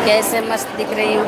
कैसे मस्त दिख रही हूँ।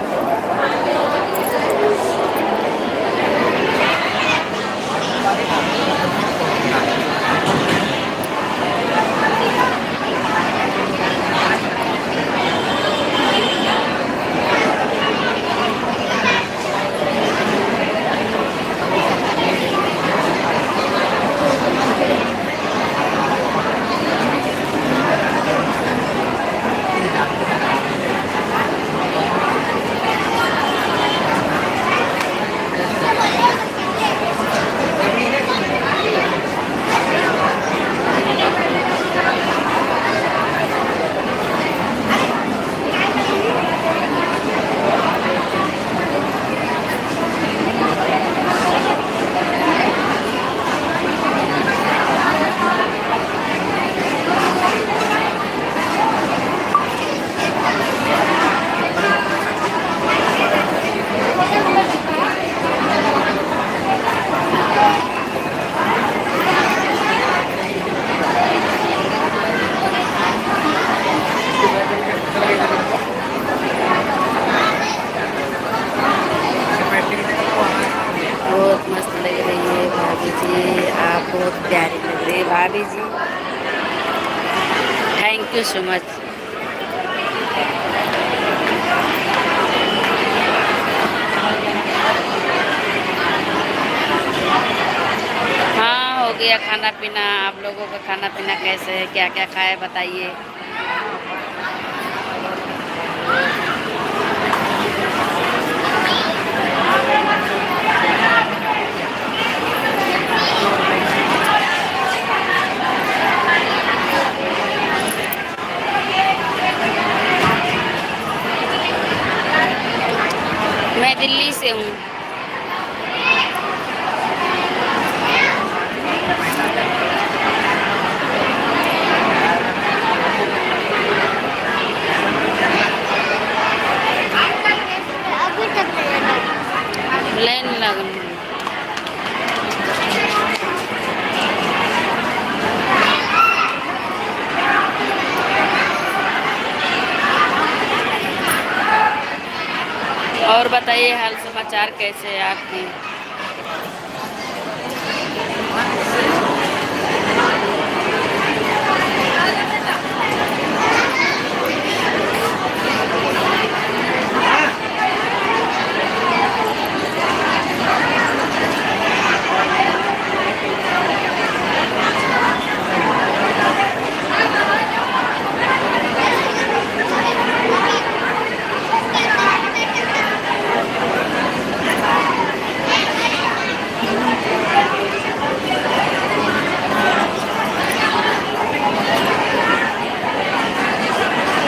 बहुत मस्त लग रही है भाभी जी, आप बहुत प्यारी लग रही है भाभी जी। Thank you so much. हाँ, हो गया खाना पीना। आप लोगों का खाना पीना कैसे है, क्या क्या खाए बताइए। मैं दिल्ली से हूँ। लाइन लगन। और बताइए हाल समाचार कैसे है आपकी।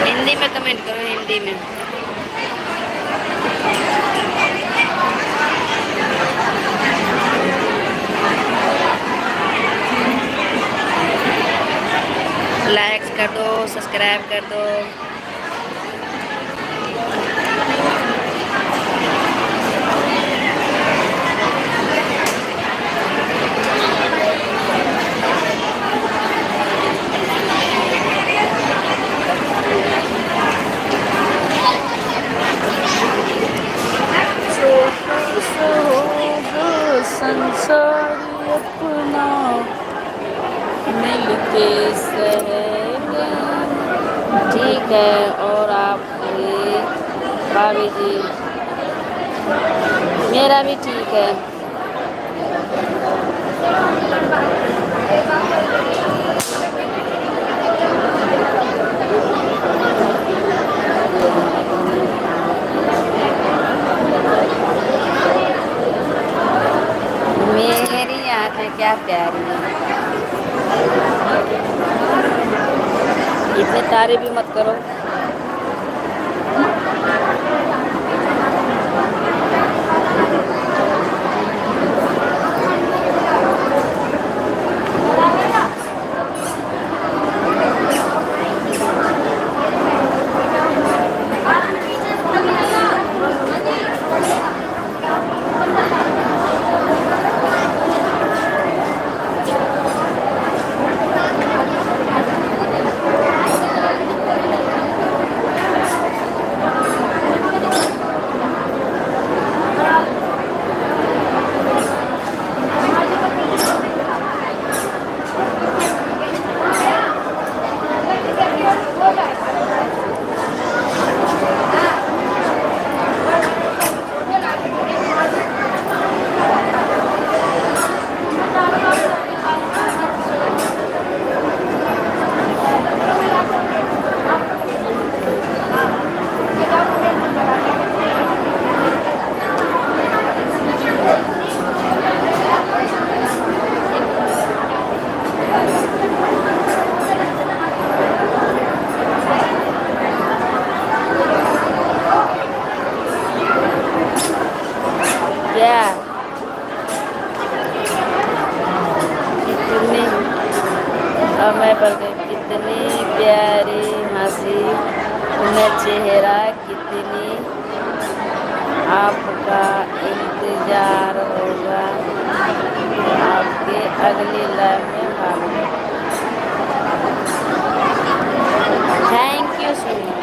हिंदी में कमेंट करो, हिंदी में। लाइक्स कर दो, सब्सक्राइब कर दो। संसारी अपना मिलके सहेंगे। ठीक है। और आप भाभी जी, मेरा भी ठीक है। मेरी आँखें क्या प्यारी हैं। इतनी तारीफ भी मत करो। चेहरा कितनी आपका इंतजार होगा आपके अगली लाइफ में मालूम। Thank you so much.